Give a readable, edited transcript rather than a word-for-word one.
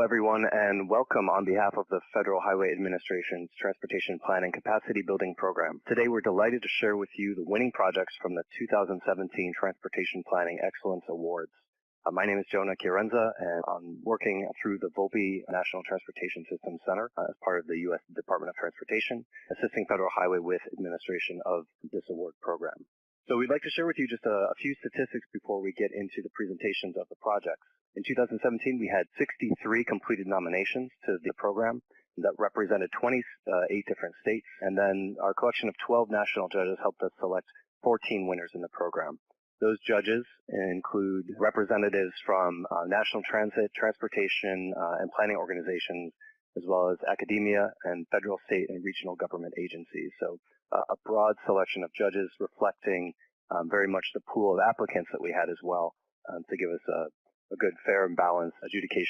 everyone, and welcome on behalf of the Federal Highway Administration's Transportation Planning Capacity Building Program. Today, we're delighted to share with you the winning projects from the 2017 Transportation Planning Excellence Awards. My name is Jonah Chiarenza, and I'm working through the Volpe National Transportation Systems Center as part of the U.S. Department of Transportation, assisting Federal Highway with administration of this award program. So we'd like to share with you just a few statistics before we get into the presentations of the projects. In 2017, we had 63 completed nominations to the program that represented 28 different states, and then our collection of 12 national judges helped us select 14 winners in the program. Those judges include representatives from national transit, transportation, and planning organizations, as well as academia and federal, state, and regional government agencies. So a broad selection of judges reflecting very much the pool of applicants that we had as well to give us a good, fair, and balanced adjudication